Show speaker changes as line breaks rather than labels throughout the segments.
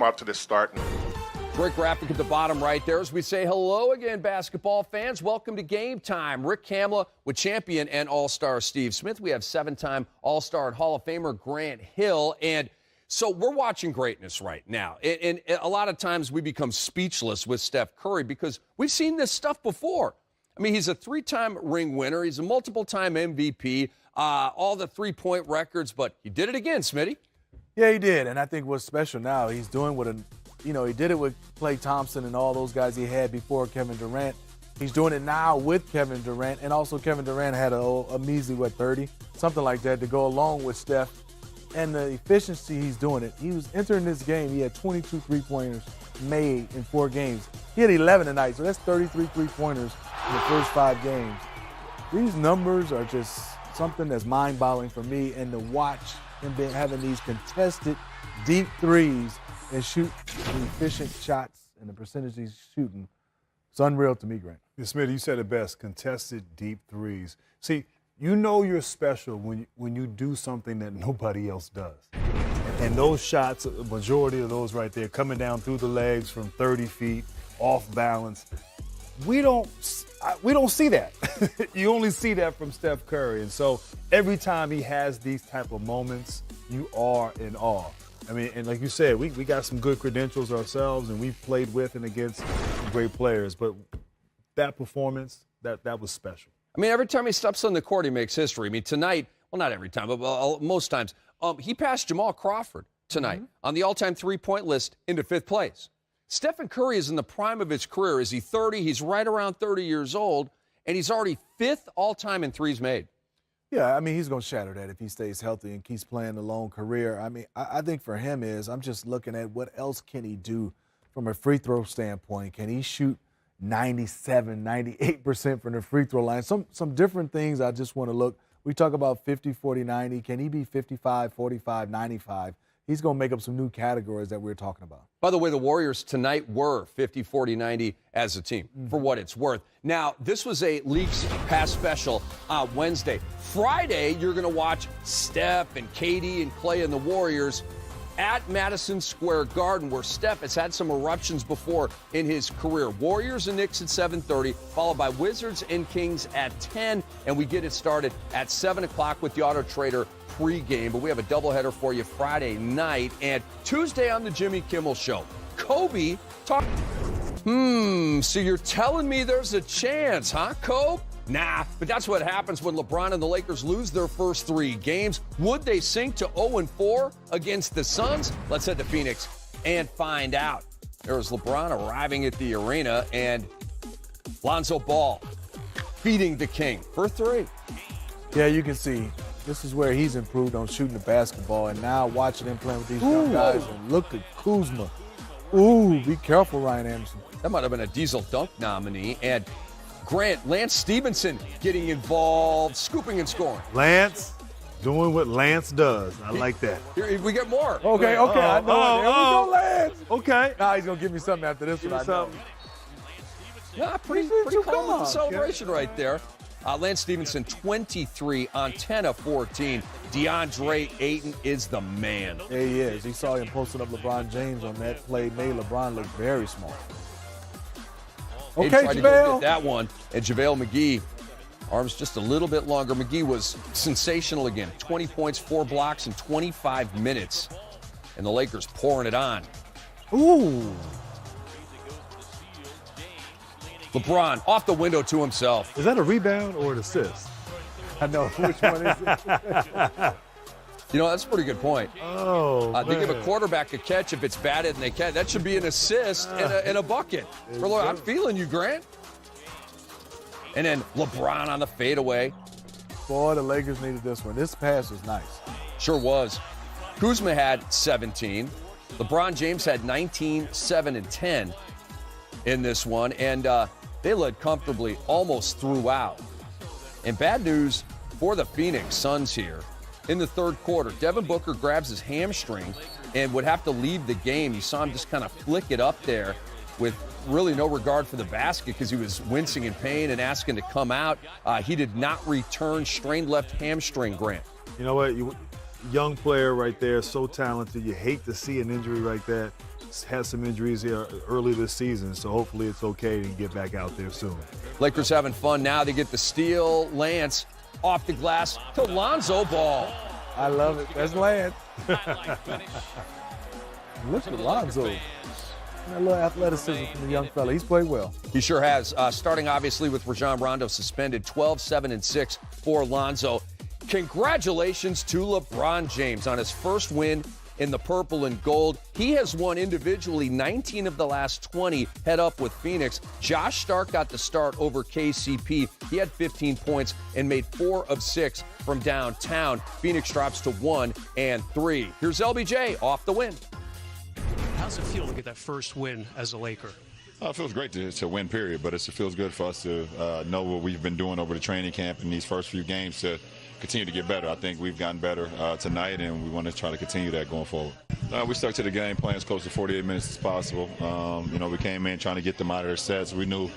out to this start.
Great graphic at the bottom right there as we say hello again, basketball fans. Welcome to Game Time. Rick Kamla with champion and all-star Steve Smith. We have seven-time all-star and Hall of Famer Grant Hill. And so we're watching greatness right now. And a lot of times we become speechless with Steph Curry because we've seen this stuff before. I mean, he's a three-time ring winner. He's a multiple-time MVP, all the three-point records, but he did it again, Smitty.
Yeah, he did. And I think what's special now, he's doing what he did it with Klay Thompson and all those guys he had before Kevin Durant. He's doing it now with Kevin Durant. And also Kevin Durant had a measly, 30? Something like that to go along with Steph. And the efficiency he's doing it. He was entering this game. He had 22 three-pointers made in 4 games. He had 11 tonight, so that's 33 three-pointers in the first 5 games. These numbers are just something that's mind-boggling for me. And to watch him having these contested deep threes and shoot the efficient shots and the percentage he's shooting, it's unreal to me, Grant.
Yeah, Smitty, you said it best, contested deep threes. See, you know you're special when you do something that nobody else does. And those shots, a majority of those right there, coming down through the legs from 30 feet, off balance, we don't see that. You only see that from Steph Curry. And so every time he has these type of moments, you are in awe. I mean, and like you said, we got some good credentials ourselves, and we've played with and against some great players. But that performance, that was special.
I mean, every time he steps on the court, he makes history. I mean, tonight, well, not every time, but most times, he passed Jamal Crawford tonight on the all-time three-point list into 5th place. Stephen Curry is in the prime of his career. Is he 30? He's right around 30 years old, and he's already 5th all-time in threes made.
Yeah, I mean, he's going to shatter that if he stays healthy and keeps playing a long career. I mean, I think for him I'm just looking at what else can he do from a free throw standpoint. Can he shoot 97, 98% from the free throw line? Some different things I just want to look. We talk about 50, 40, 90. Can he be 55, 45, 95? He's going to make up some new categories that we're talking about.
By the way, the Warriors tonight were 50, 40, 90 as a team, for what it's worth. Now, this was a Leagues Pass special Wednesday. Friday, you're going to watch Steph and KD and Klay and the Warriors at Madison Square Garden, where Steph has had some eruptions before in his career. Warriors and Knicks at 7:30, followed by Wizards and Kings at 10, and we get it started at 7 o'clock with the Auto Trader pregame. But we have a doubleheader for you Friday night and Tuesday on the Jimmy Kimmel Show. Kobe talk. So you're telling me there's a chance, huh, Kobe? Nah, but that's what happens when LeBron and the Lakers lose their first 3 games. Would they sink to 0-4 against the Suns? Let's head to Phoenix and find out. There's LeBron arriving at the arena and Lonzo Ball feeding the king for 3.
Yeah, you can see this is where he's improved on shooting the basketball, and now watching him playing with these young guys. And look at Kuzma. Ooh, be careful, Ryan Anderson.
That might have been a Diesel Dunk nominee. And Grant, Lance Stevenson getting involved, scooping and scoring.
Lance doing what Lance does. I like that.
Here, we get more.
Okay, I know. There we go, Lance.
Okay.
Now he's going to give me something after this one, I know.
Yeah, pretty calm little celebration right there. Lance Stevenson, 23 on 10 of 14. DeAndre Ayton is the man.
Yeah, he is. He saw him posting up LeBron James on that play. Made LeBron look very small.
He
Okay,
tried to go get that one. And JaVale McGee, arms just a little bit longer. McGee was sensational again. 20 points, 4 blocks in 25 minutes. And the Lakers pouring it on.
Ooh.
LeBron off the window to himself.
Is that a rebound or an assist?
I know. Which one is it?
You know, that's a pretty good point.
Oh,
They give a quarterback a catch if it's batted and they catch. That should be an assist and a bucket. I'm feeling you, Grant. And then LeBron on the fadeaway.
Boy, the Lakers needed this one. This pass was nice.
Sure was. Kuzma had 17. LeBron James had 19, 7, and 10 in this one. And they led comfortably almost throughout. And bad news for the Phoenix Suns here. In the third quarter, Devin Booker grabs his hamstring and would have to leave the game. You saw him just kind of flick it up there with really no regard for the basket because he was wincing in pain and asking to come out. He did not return, strained left hamstring, Grant.
You know what? Young player right there, so talented. You hate to see an injury like that. had some injuries here early this season, so hopefully it's okay to get back out there soon.
Lakers having fun now. They get the steal. Lance off the glass to Lonzo Ball.
I love it. That's Lance. Look at Lonzo. A little athleticism from the young fella. He's played well.
He sure has. Starting obviously with Rajon Rondo suspended, 12, 7, and 6 for Lonzo. Congratulations to LeBron James on his first win in the purple and gold. He has won individually 19 of the last 20 head up with Phoenix. Josh Stark got the start over KCP. He had 15 points and made 4 of 6 from downtown. Phoenix drops to 1 and 3. Here's LBJ off the win.
How's it feel to get that first win as a Laker?
It feels great to win, period, but it feels good for us to know what we've been doing over the training camp in these first few games to continue to get better. I think we've gotten better tonight, and we want to try to continue that going forward. We stuck to the game plan as close to 48 minutes as possible. We came in trying to get them out of their sets. We knew,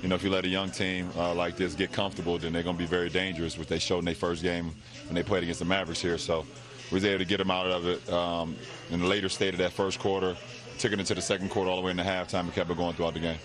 if you let a young team like this get comfortable, then they're going to be very dangerous, which they showed in their first game when they played against the Mavericks here. So we was able to get them out of it in the later state of that first quarter, took it into the second quarter all the way into halftime, and kept it going throughout the game.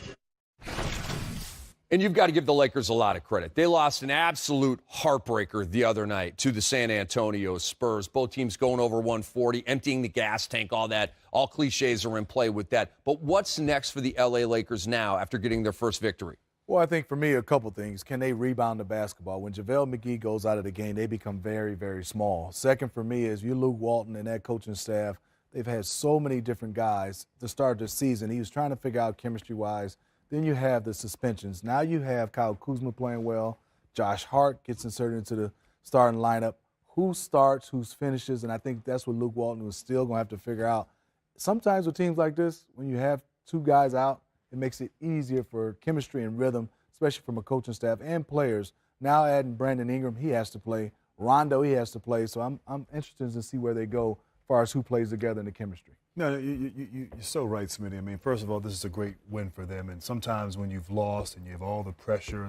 And you've got to give the Lakers a lot of credit. They lost an absolute heartbreaker the other night to the San Antonio Spurs. Both teams going over 140, emptying the gas tank, all that. All cliches are in play with that. But what's next for the L.A. Lakers now after getting their first victory?
Well, I think for me, a couple things. Can they rebound the basketball? When JaVale McGee goes out of the game, they become very, very small. Second for me is you, Luke Walton, and that coaching staff. They've had so many different guys to start this season. He was trying to figure out chemistry-wise. Then you have the suspensions. Now you have Kyle Kuzma playing well. Josh Hart gets inserted into the starting lineup. Who starts, who finishes, and I think that's what Luke Walton was still going to have to figure out. Sometimes with teams like this, when you have two guys out, it makes it easier for chemistry and rhythm, especially from a coaching staff and players. Now adding Brandon Ingram, he has to play. Rondo, he has to play. So I'm interested to see where they go as far as who plays together in the chemistry.
No, you're so right, Smitty. I mean, first of all, this is a great win for them. And sometimes when you've lost and you have all the pressure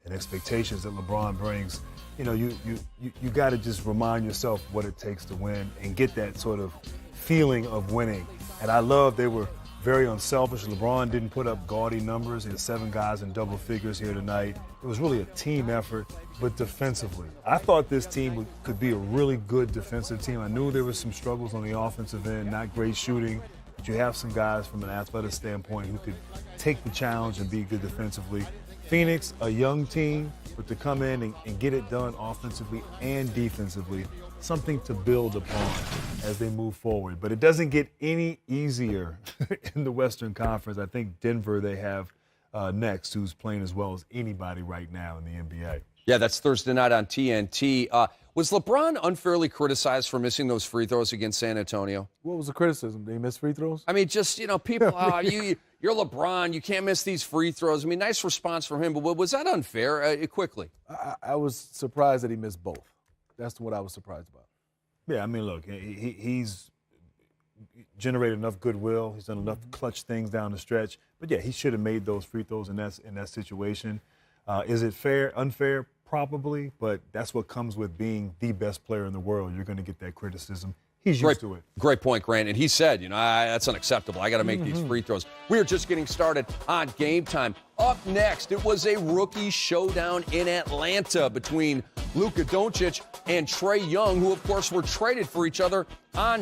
and expectations that LeBron brings, you got to just remind yourself what it takes to win and get that sort of feeling of winning. And I love they were very unselfish. LeBron didn't put up gaudy numbers. He had 7 guys in double figures here tonight. It was really a team effort, but defensively. I thought this team could be a really good defensive team. I knew there were some struggles on the offensive end, not great shooting, but you have some guys from an athletic standpoint who could take the challenge and be good defensively. Phoenix, a young team, but to come in and get it done offensively and defensively, something to build upon as they move forward. But it doesn't get any easier in the Western Conference. I think Denver they have next, who's playing as well as anybody right now in the NBA.
Yeah, that's Thursday night on TNT. Was LeBron unfairly criticized for missing those free throws against San Antonio?
What was the criticism? Did he miss free throws?
I mean, just, people, you're LeBron, you can't miss these free throws. I mean, nice response from him, but was that unfair? Quickly.
I was surprised that he missed both. That's what I was surprised about.
Yeah, I mean, look, he's generated enough goodwill. He's done enough clutch things down the stretch. But, yeah, he should have made those free throws in that situation. Is it fair, unfair? Probably, but that's what comes with being the best player in the world. You're going to get that criticism. He's used to it.
Great point, Grant. And he said, that's unacceptable. I got to make these free throws. We are just getting started on Game Time. Up next, it was a rookie showdown in Atlanta between Luka Doncic and Trae Young, who, of course, were traded for each other on